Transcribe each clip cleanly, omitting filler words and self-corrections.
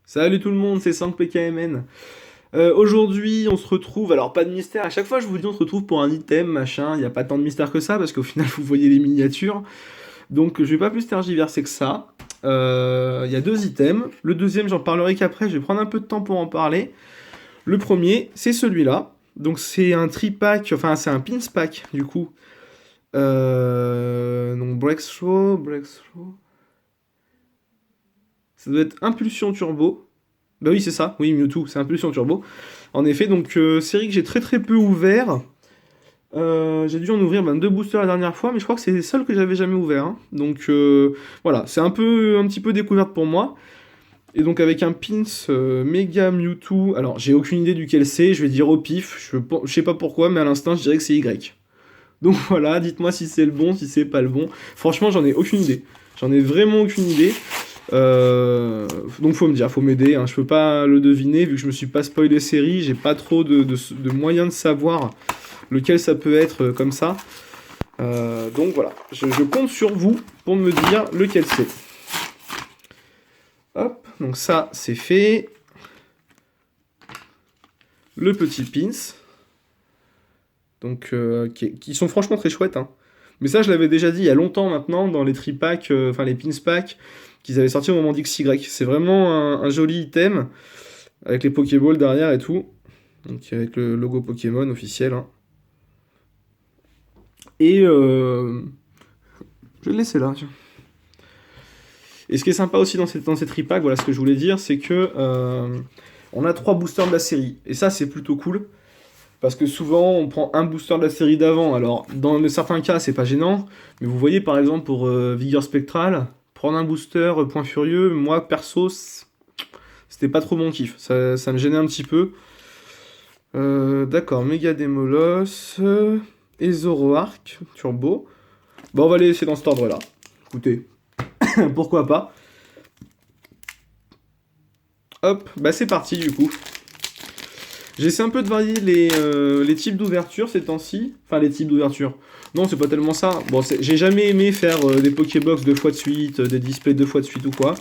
Salut tout le monde, c'est 5PKMN. Aujourd'hui, on se retrouve, alors pas de mystère, à chaque fois je vous dis on se retrouve pour un item, machin, il n'y a pas tant de mystère que ça, parce qu'au final vous voyez les miniatures, donc je vais pas plus tergiverser que ça. Il y a deux items, le deuxième j'en parlerai qu'après, je vais prendre un peu de temps pour en parler. Le premier, c'est celui-là, donc c'est un tripack, enfin c'est un pins pack du coup. Donc Breakthrough, ça doit être Impulsion Turbo. Bah oui, c'est ça, oui, Mewtwo, c'est Impulsion Turbo. En effet, donc série que j'ai très très peu ouvert. J'ai dû en ouvrir deux boosters la dernière fois, mais je crois que c'est les seuls que j'avais jamais ouvert, hein. Donc voilà, c'est un petit peu découverte pour moi. Et donc avec un pins Mega Mewtwo, alors j'ai aucune idée duquel c'est, je vais dire au pif, je sais pas pourquoi, mais à l'instant je dirais que c'est Y. Donc voilà, dites-moi si c'est le bon, si c'est pas le bon. Franchement, j'en ai aucune idée. J'en ai vraiment aucune idée. Donc faut me dire, faut m'aider, hein. Je peux pas le deviner vu que je me suis pas spoilé série, j'ai pas trop de moyens de savoir lequel ça peut être comme ça. Donc voilà, je compte sur vous pour me dire lequel c'est. Hop, donc ça c'est fait. Le petit pins. Donc qui sont franchement très chouettes, hein. Mais ça je l'avais déjà dit il y a longtemps maintenant dans les tripacks, enfin les pins packs qu'ils avaient sorti au moment d'XY. C'est vraiment un joli item avec les Pokéballs derrière et tout. Donc avec le logo Pokémon officiel, hein. Et je vais le laisser là. Tiens. Et ce qui est sympa aussi dans ces tripacks, voilà ce que je voulais dire, c'est que on a 3 boosters de la série. Et ça c'est plutôt cool. Parce que souvent on prend un booster de la série d'avant. Alors dans certains cas c'est pas gênant. Mais vous voyez par exemple pour Vigueur Spectral, prendre un booster Point Furieux, moi perso c'était pas trop mon kiff. Ça me gênait un petit peu. D'accord, Méga Démolos et Zoroark Turbo. Bon, on va les laisser dans cet ordre-là. Écoutez, pourquoi pas. Hop, bah c'est parti du coup. J'essaie un peu de varier les types d'ouverture ces temps-ci. Enfin, les types d'ouverture. Non, c'est pas tellement ça. Bon, j'ai jamais aimé faire des Pokébox 2 fois de suite, des displays 2 fois de suite ou quoi.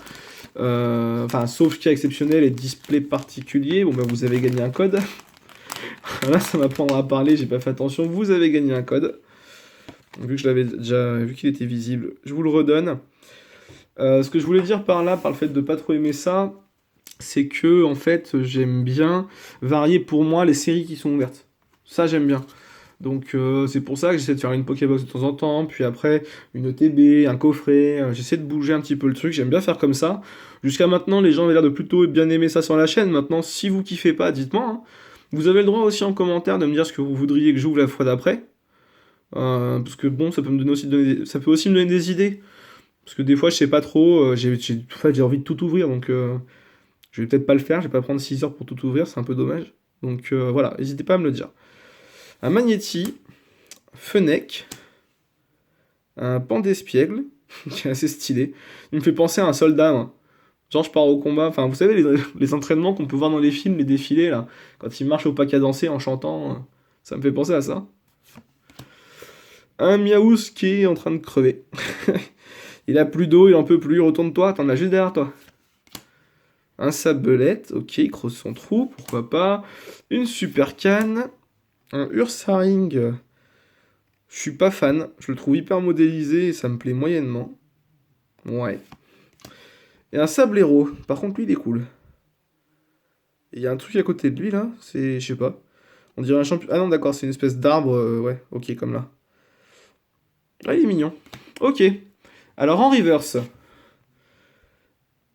Enfin, sauf cas exceptionnel et display particulier. Bon, bah vous avez gagné un code. Là, ça m'apprendra à parler, j'ai pas fait attention. Vous avez gagné un code. Vu que je l'avais déjà vu qu'il était visible, je vous le redonne. Ce que je voulais dire par là, par le fait de pas trop aimer ça, c'est que en fait j'aime bien varier pour moi les séries qui sont ouvertes. Ça j'aime bien. Donc c'est pour ça que j'essaie de faire une Pokébox de temps en temps, puis après une ETB, un coffret, j'essaie de bouger un petit peu le truc, j'aime bien faire comme ça. Jusqu'à maintenant les gens avaient l'air de plutôt bien aimer ça sur la chaîne, maintenant si vous kiffez pas, dites-moi, hein. Vous avez le droit aussi en commentaire de me dire ce que vous voudriez que j'ouvre la fois d'après. Parce que bon, ça peut me donner aussi, ça peut aussi me donner des idées. Parce que des fois, je sais pas trop, en fait, j'ai envie de tout ouvrir, donc je vais peut-être pas le faire, je vais pas prendre 6 heures pour tout ouvrir, c'est un peu dommage. Donc voilà, n'hésitez pas à me le dire. Un Magnéti, Fennec, un Pandespiègle, qui est assez stylé. Il me fait penser à un soldat, moi. Genre, je pars au combat, enfin, vous savez, les entraînements qu'on peut voir dans les films, les défilés, là, quand ils marchent au pas cadencé en chantant, ça me fait penser à ça. Un Miaous qui est en train de crever. Il a plus d'eau, il en peut plus, retourne-toi, t'en as juste derrière toi. Un Sablette, ok, il creuse son trou, pourquoi pas. Une Super Canne. Un Ursaring, je suis pas fan, je le trouve hyper modélisé et ça me plaît moyennement. Ouais. Et un Sablero, par contre lui il est cool. Et il y a un truc à côté de lui là, c'est, je sais pas. On dirait un champion. Ah non d'accord, c'est une espèce d'arbre, ouais, ok comme là. Ah il est mignon. Ok. Alors en reverse,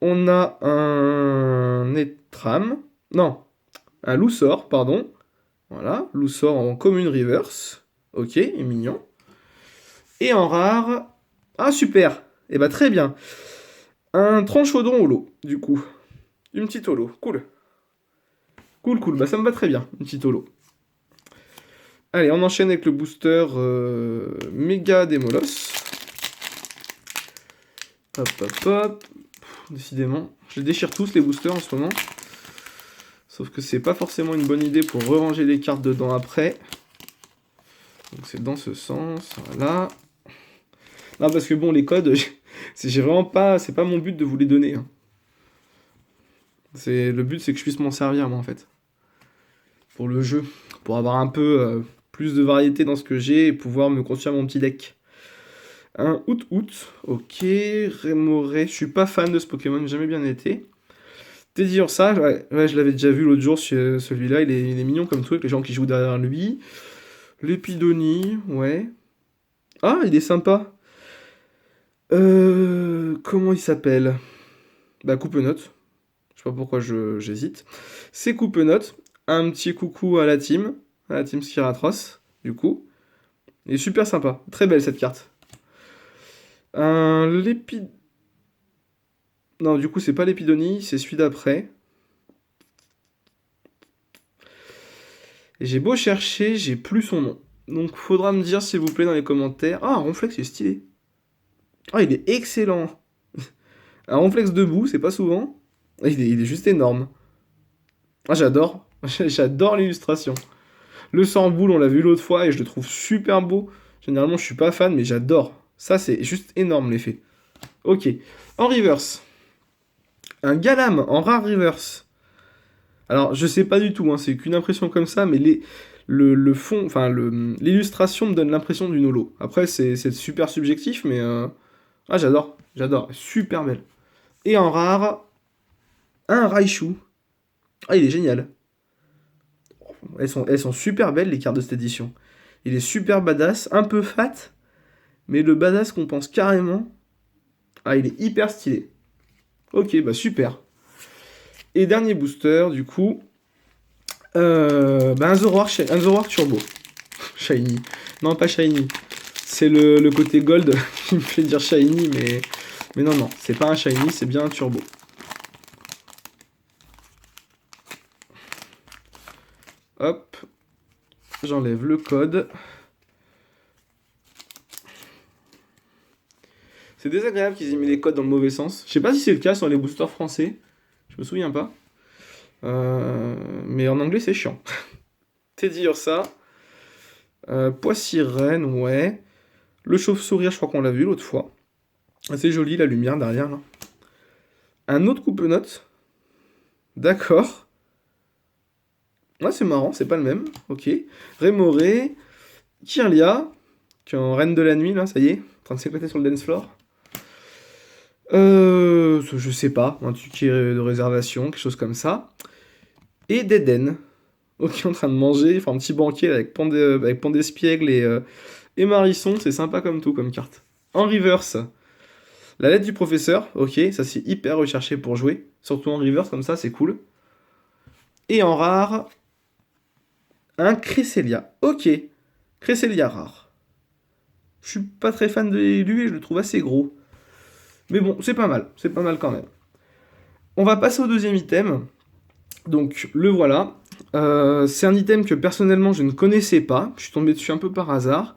on a un Netram. Non, un Loussor, pardon. Voilà, Loussor en commune reverse. Ok, il est mignon. Et en rare. Ah super. Et bah très bien. Un Tranchodon holo, du coup. Une petite holo, cool. Cool, cool, bah ça me va très bien, une petite holo. Allez, on enchaîne avec le booster Méga Démolos. Hop, hop, hop. Décidément, je les déchire tous les boosters en ce moment. Sauf que c'est pas forcément une bonne idée pour ranger les cartes dedans après. Donc c'est dans ce sens, voilà. Non, parce que bon, les codes, j'ai vraiment pas, c'est pas mon but de vous les donner, hein. Le but, c'est que je puisse m'en servir, moi, en fait. Pour le jeu. Pour avoir un peu plus de variété dans ce que j'ai et pouvoir me construire mon petit deck. Un Out. Ok. Remoraid. Je suis pas fan de ce Pokémon, jamais bien été. Teddiursa, ouais, je l'avais déjà vu l'autre jour, celui-là. Il est mignon comme tout, avec les gens qui jouent derrière lui. L'épidonie, ouais. Ah, il est sympa. Comment il s'appelle? Bah, Coupenote. Je sais pas pourquoi j'hésite. C'est Coupenote. Un petit coucou à la team Skiratros, du coup. Il est super sympa. Très belle cette carte. Un Lépid... Non, du coup, c'est pas l'Épidonie, c'est celui d'après. Et j'ai beau chercher, j'ai plus son nom. Donc, faudra me dire, s'il vous plaît, dans les commentaires. Ah, un Ronflex, il est stylé. Ah, il est excellent. Un Ronflex debout, c'est pas souvent. Ah, il est juste énorme. Ah, j'adore. J'adore l'illustration. Le sang-boule, on l'a vu l'autre fois et je le trouve super beau. Généralement, je suis pas fan, mais j'adore. Ça, c'est juste énorme l'effet. Ok. En reverse. Un Galam en rare reverse. Alors, je sais pas du tout, hein, c'est qu'une impression comme ça, mais le fond, enfin, l'illustration me donne l'impression d'une holo. Après, c'est super subjectif, mais. Ah, j'adore. Super belle. Et en rare, un Raichu. Ah, il est génial. Elles sont super belles, les cartes de cette édition. Il est super badass, un peu fat, mais le badass qu'on pense carrément. Ah, il est hyper stylé. Ok, bah super. Et dernier booster, du coup. Bah un Zoroark Turbo. Shiny. Non, pas Shiny. C'est le côté gold qui me fait dire Shiny, mais non, c'est pas un Shiny, c'est bien un Turbo. Hop. J'enlève le code. C'est désagréable qu'ils aient mis les codes dans le mauvais sens. Je sais pas si c'est le cas sur les boosters français. Je me souviens pas. Mais en anglais, c'est chiant. Teddiursa. Poissy-Reine, ouais. Le chauve-souris, je crois qu'on l'a vu l'autre fois. C'est joli, la lumière derrière, là. Un autre coupe-note. D'accord. Ouais, c'est marrant, c'est pas le même. Ok. Remoraid. Kirlia. Qui est en reine de la nuit, là, ça y est. En train de s'éclater sur le dance floor. Je sais pas. Un truc de réservation, quelque chose comme ça. Et Deden. Ok, en train de manger. Enfin, un petit banquet avec Pandespiègle et Marisson. C'est sympa comme tout, comme carte. En reverse. La lettre du professeur, ok, ça c'est hyper recherché pour jouer, surtout en reverse comme ça, c'est cool. Et en rare, un Cresselia, ok, Cresselia rare. Je suis pas très fan de lui et je le trouve assez gros. Mais bon, c'est pas mal quand même. On va passer au deuxième item, donc le voilà. C'est un item que personnellement je ne connaissais pas, je suis tombé dessus un peu par hasard.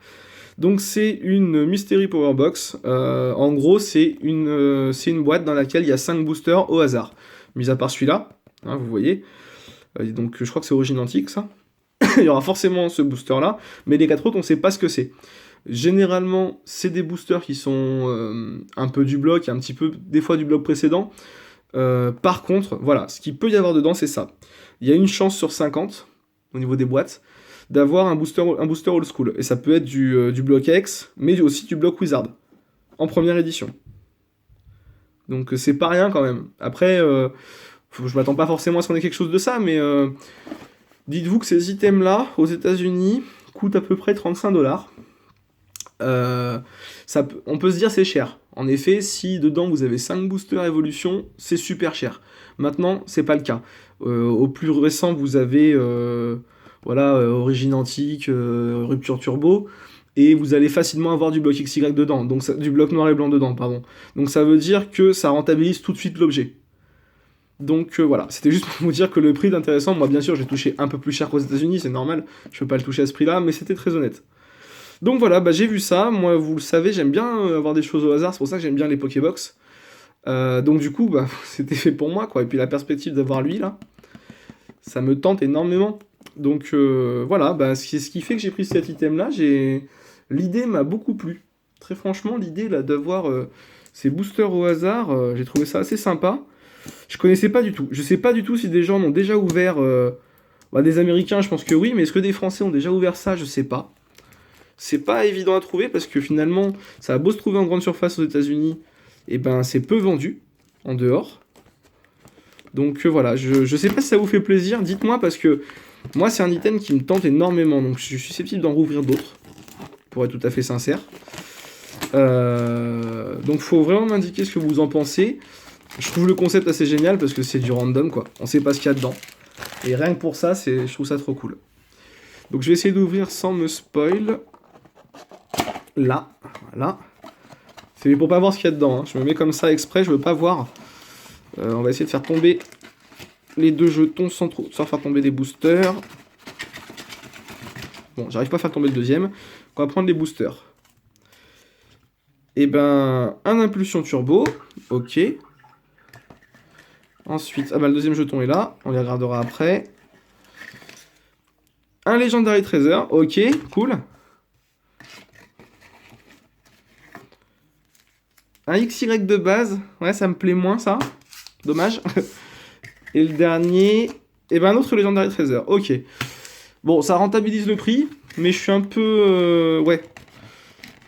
Donc c'est une Mystery Power Box. En gros, c'est une boîte dans laquelle il y a 5 boosters au hasard. Mis à part celui-là, hein, vous voyez. Donc je crois que c'est Origine Antique, ça. Il y aura forcément ce booster-là, mais les 4 autres, on ne sait pas ce que c'est. Généralement, c'est des boosters qui sont un peu du bloc, un petit peu des fois du bloc précédent. Par contre, voilà, ce qu'il peut y avoir dedans, c'est ça. Il y a une chance sur 50, au niveau des boîtes, d'avoir un booster old school. Et ça peut être du bloc X, mais aussi du bloc Wizard, en première édition. Donc c'est pas rien quand même. Après, je m'attends pas forcément à ce qu'on ait quelque chose de ça, mais dites-vous que ces items-là, aux États-Unis, coûtent à peu près 35$. On peut se dire c'est cher. En effet, si dedans vous avez 5 boosters évolution, c'est super cher. Maintenant, c'est pas le cas. Au plus récent, vous avez Origine Antique, Rupture Turbo, et vous allez facilement avoir du bloc XY dedans, donc du bloc noir et blanc dedans, pardon. Donc ça veut dire que ça rentabilise tout de suite l'objet. Donc voilà, c'était juste pour vous dire que le prix est intéressant. Moi, bien sûr, j'ai touché un peu plus cher qu'aux États-Unis, c'est normal, je peux pas le toucher à ce prix-là, mais c'était très honnête. Donc voilà, bah, j'ai vu ça. Moi, vous le savez, j'aime bien avoir des choses au hasard, c'est pour ça que j'aime bien les Pokébox. Donc du coup, bah, c'était fait pour moi, quoi. Et puis la perspective d'avoir lui, là, ça me tente énormément. Donc voilà, bah, ce qui fait que j'ai pris cet item-là, l'idée m'a beaucoup plu. Très franchement, l'idée là d'avoir ces boosters au hasard, j'ai trouvé ça assez sympa. Je connaissais pas du tout. Je sais pas du tout si des gens ont déjà ouvert... des Américains, je pense que oui, mais est-ce que des Français ont déjà ouvert ça? Je sais pas. C'est pas évident à trouver parce que finalement, ça a beau se trouver en grande surface aux États-Unis, et ben c'est peu vendu en dehors. Donc voilà, je sais pas si ça vous fait plaisir, dites-moi parce que moi c'est un item qui me tente énormément, donc je suis susceptible d'en rouvrir d'autres, pour être tout à fait sincère. Donc faut vraiment m'indiquer ce que vous en pensez. Je trouve le concept assez génial parce que c'est du random quoi, on sait pas ce qu'il y a dedans. Et rien que pour ça, je trouve ça trop cool. Donc je vais essayer d'ouvrir sans me spoil. Là, voilà. C'est pour pas voir ce qu'il y a dedans, hein. Je me mets comme ça exprès, je veux pas voir. On va essayer de faire tomber les 2 jetons sans faire tomber des boosters. Bon, j'arrive pas à faire tomber le deuxième. On va prendre les boosters. Et ben, un impulsion turbo, ok. Ensuite, le deuxième jeton est là, on les regardera après. Un Legendary Treasure, ok, cool. Un XY de base, ouais, ça me plaît moins ça. Dommage. Et le dernier, et ben un autre Legendary Treasure, ok. Bon, ça rentabilise le prix, mais je suis un peu... ouais.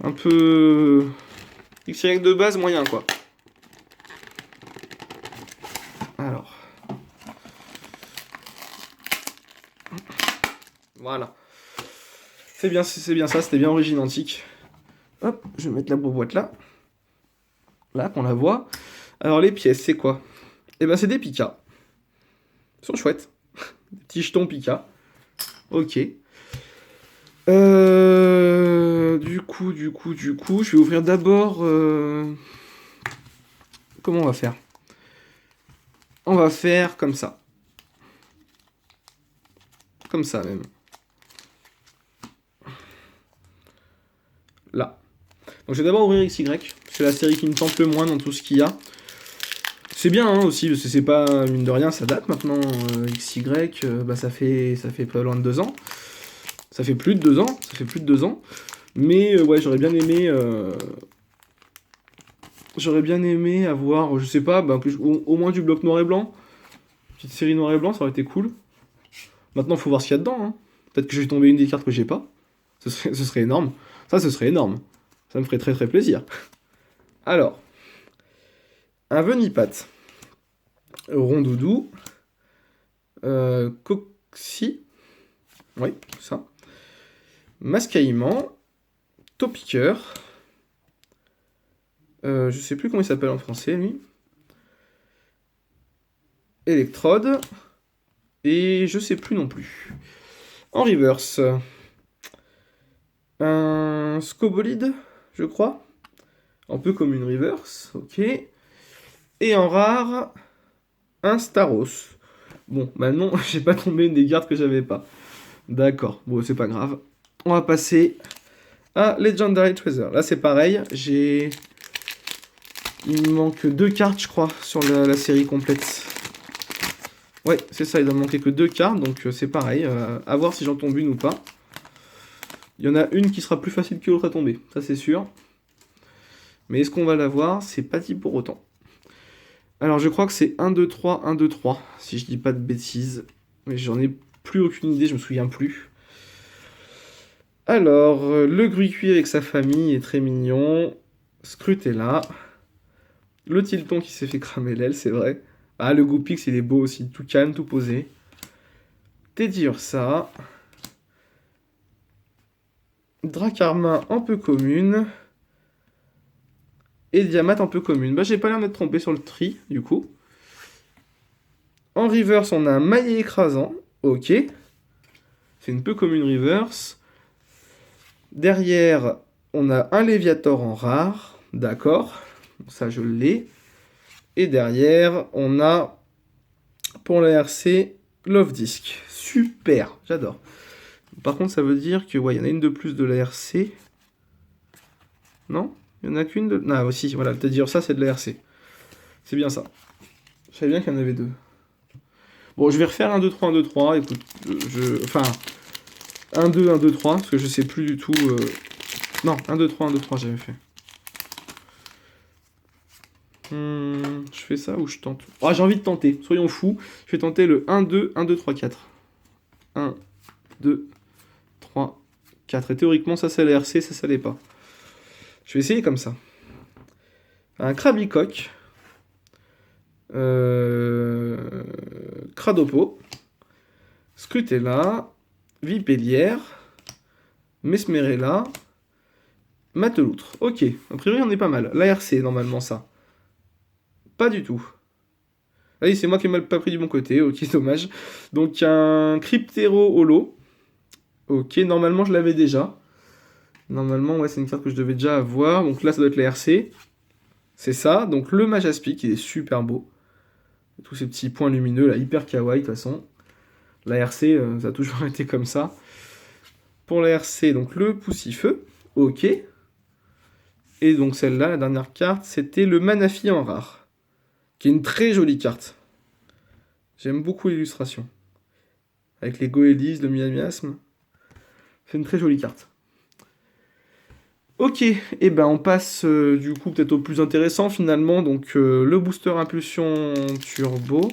Un peu... XY de base, moyen quoi. Alors. Voilà. C'est bien ça, c'était bien Origine Antique. Hop, je vais mettre la boîte là. Là, qu'on la voit. Alors les pièces, c'est quoi? Eh ben c'est des Pika. Ils sont chouettes. Des petits jetons Pika. Ok. Du coup, je vais ouvrir d'abord... Comment on va faire? On va faire comme ça. Comme ça même. Là. Donc je vais d'abord ouvrir XY. C'est la série qui me tente le moins dans tout ce qu'il y a. C'est bien hein, aussi, parce que c'est pas, mine de rien, ça date maintenant. XY, ça fait pas loin de 2 ans. Ça fait plus de 2 ans. Mais ouais, j'aurais bien aimé... avoir, je sais pas, au moins du bloc noir et blanc. Petite série noir et blanc, ça aurait été cool. Maintenant, faut voir ce qu'il y a dedans. Hein. Peut-être que j'ai tombé une des cartes que j'ai pas. Ce serait énorme. Ça, ce serait énorme. Ça me ferait très très plaisir. Alors, un Venipat, Rondoudou, Coxy, oui, ça, Mascaïman, Topiqueur, je sais plus comment il s'appelle en français, lui, Electrode, et je sais plus non plus. En reverse, un Scobolide, je crois, un peu comme une reverse, ok. Et en rare, un Staros. Bon, non, j'ai pas tombé une des cartes que j'avais pas. D'accord, bon, c'est pas grave. On va passer à Legendary Treasure. Là, c'est pareil, il me manque 2 cartes, je crois, sur la série complète. Ouais, c'est ça, il doit me manquer que 2 cartes, donc c'est pareil. À voir si j'en tombe une ou pas. Il y en a une qui sera plus facile que l'autre à tomber, ça c'est sûr. Mais est-ce qu'on va l'avoir? C'est pas dit pour autant. Alors je crois que c'est 1, 2, 3, 1, 2, 3, si je dis pas de bêtises. Mais j'en ai plus aucune idée, je me souviens plus. Alors, le Gruicui avec sa famille est très mignon. Scrutella. Le Tilton qui s'est fait cramer l'aile, c'est vrai. Ah, le Goupix, il est beau aussi, tout calme, tout posé. Teddy Ursa. Dracarmin un peu commune. Et Diamat un peu commune. J'ai pas l'air d'être trompé sur le tri, du coup. En reverse, on a un maillet écrasant. Ok. C'est une peu commune reverse. Derrière, on a un Léviator en rare. D'accord. Ça, je l'ai. Et derrière, on a, pour la RC, Love Disc. Super. J'adore. Par contre, ça veut dire que, ouais, il y en a une de plus de la RC. Non? Il n'y en a qu'une de... Ah, aussi, voilà, peut-être dire ça, c'est de la RC. C'est bien ça. Je savais bien qu'il y en avait 2. Bon, je vais refaire 1, 2, 3, 1, 2, 3. Écoute, enfin, 1, 2, 1, 2, 3, parce que je sais plus du tout... Non, 1, 2, 3, 1, 2, 3, j'avais fait. Je fais ça ou je tente? Ah, j'ai envie de tenter, soyons fous. Je vais tenter le 1, 2, 1, 2, 3, 4. 1, 2, 3, 4. Et théoriquement, ça c'est l'RC, ça l'est pas. Je vais essayer comme ça. Un Krabicoque. Cradopo. Scrutella. Vipellière. Mesmerella. Mateloutre. Ok, a priori on est pas mal. L'ARC normalement ça. Pas du tout. Ah oui, c'est moi qui ai mal pas pris du bon côté, ok, dommage. Donc un Cryptero Holo. Ok, normalement je l'avais déjà. Normalement, ouais, c'est une carte que je devais déjà avoir. Donc là, ça doit être l'ARC. C'est ça. Donc le Majaspic, il est super beau. Tous ces petits points lumineux, là, hyper kawaii de toute façon. L'ARC, ça a toujours été comme ça. Pour l'ARC, donc le Poussifeu. Ok. Et donc celle-là, la dernière carte, c'était le Manafi en rare. Qui est une très jolie carte. J'aime beaucoup l'illustration. Avec les Goélis, le Miasme. C'est une très jolie carte. Ok, et ben on passe du coup peut-être au plus intéressant finalement. Donc le booster impulsion turbo.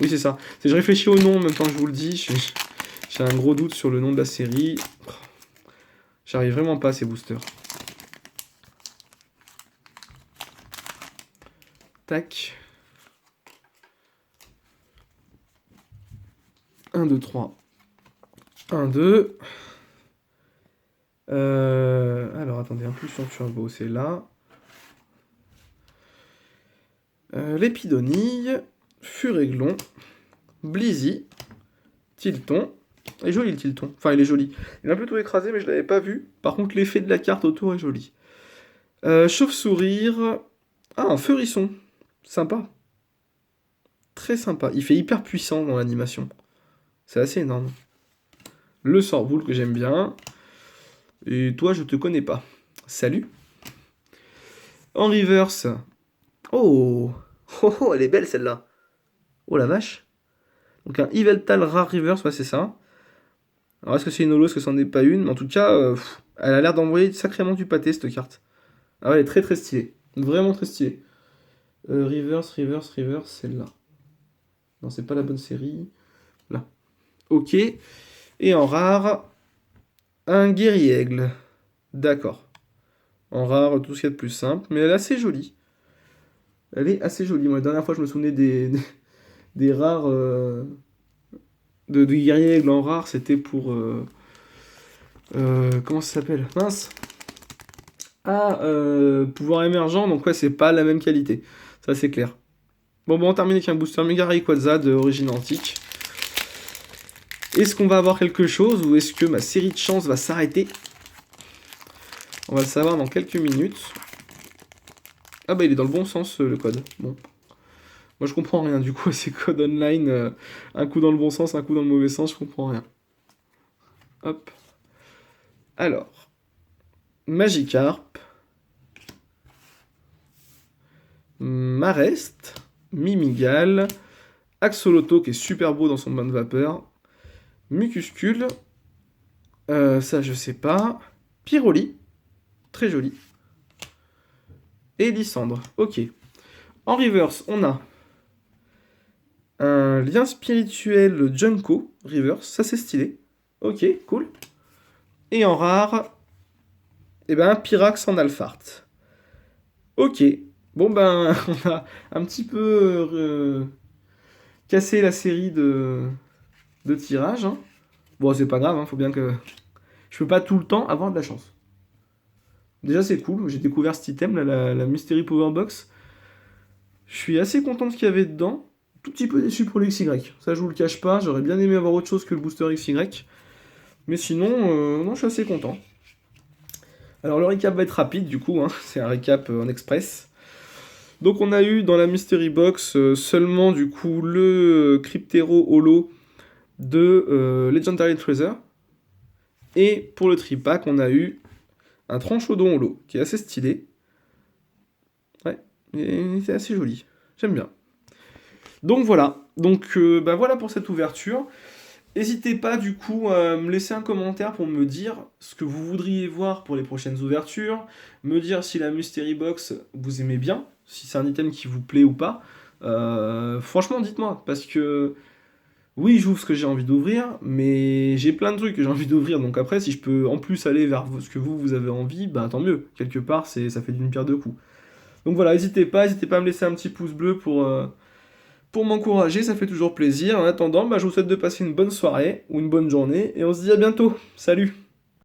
Oui c'est ça. Je réfléchis au nom en même temps que je vous le dis. J'ai un gros doute sur le nom de la série. J'arrive vraiment pas à ces boosters. Tac. 1, 2, 3. 1, 2. Alors attendez, impulsion turbo, c'est là. L'Épidonille, Furéglon, Blizzy, Tilton. Il est joli le Tilton. Enfin, il est joli. Il est un peu tout écrasé, mais je l'avais pas vu. Par contre, l'effet de la carte autour est joli. Chauve-sourire. Ah, un Feurisson. Sympa. Très sympa. Il fait hyper puissant dans l'animation. C'est assez énorme. Le Sorboule que j'aime bien. Et toi, je te connais pas. Salut. En reverse. Oh. Oh, oh, elle est belle celle-là. Oh la vache. Donc un Yveltal Rare Reverse, ouais, c'est ça. Alors est-ce que c'est une holo, est-ce que c'en est pas une? Mais en tout cas, elle a l'air d'envoyer sacrément du pâté cette carte. Ah ouais, elle est très très stylée. Vraiment très stylée. Reverse, celle-là. Non, c'est pas la bonne série. Là. Ok. Et en rare, un Guerrier-Aigle. D'accord. En rare, tout ce qu'il y a de plus simple. Mais elle est assez jolie. Elle est assez jolie. Moi, la dernière fois, je me souvenais des rares... de Guerrier-Aigle en rare, c'était pour... comment ça s'appelle? Mince. Ah, pouvoir émergent, donc ouais, c'est pas la même qualité. Ça, c'est clair. Bon, on termine avec un booster Mega Rayquaza d'origine antique. Est-ce qu'on va avoir quelque chose ou est-ce que ma série de chance va s'arrêter? On va le savoir dans quelques minutes. Ah bah il est dans le bon sens le code. Bon. Moi je comprends rien du coup à ces codes online. Un coup dans le bon sens, un coup dans le mauvais sens, je comprends rien. Hop. Alors. Magikarp. Marest. Mimigal. Axoloto qui est super beau dans son bain de vapeur. Mucuscule. Ça je sais pas. Pyroli. Très joli. Et Lysandre. Ok. En reverse, on a un lien spirituel Junko reverse. Ça c'est stylé. Ok, cool. Et en rare, eh ben, un Pyrax en Alphart. Ok. Bon ben, on a un petit peu cassé la série de tirages. Hein. Bon, c'est pas grave, hein, faut bien que... Je peux pas tout le temps avoir de la chance. Déjà, c'est cool. J'ai découvert cet item, là, la Mystery Power Box. Je suis assez content de ce qu'il y avait dedans. Tout petit peu déçu pour le XY. Ça, je vous le cache pas. J'aurais bien aimé avoir autre chose que le booster XY. Mais sinon, non, je suis assez content. Alors, le recap va être rapide, du coup. Hein. C'est un recap en express. Donc, on a eu dans la Mystery Box seulement, du coup, le Cryptero Holo de Legendary Treasure. Et pour le tripack, on a eu un Tranchodon Holo, qui est assez stylé. Ouais, c'est assez joli. J'aime bien. Donc voilà. Donc bah voilà pour cette ouverture. N'hésitez pas du coup à me laisser un commentaire pour me dire ce que vous voudriez voir pour les prochaines ouvertures, me dire si la Mystery Box vous aimez bien, si c'est un item qui vous plaît ou pas. Franchement, dites-moi, parce que oui, j'ouvre ce que j'ai envie d'ouvrir, mais j'ai plein de trucs que j'ai envie d'ouvrir, donc après, si je peux en plus aller vers ce que vous avez envie, bah tant mieux. Quelque part, ça fait d'une pierre deux coups. Donc voilà, n'hésitez pas à me laisser un petit pouce bleu pour m'encourager, ça fait toujours plaisir. En attendant, bah, je vous souhaite de passer une bonne soirée ou une bonne journée, et on se dit à bientôt. Salut!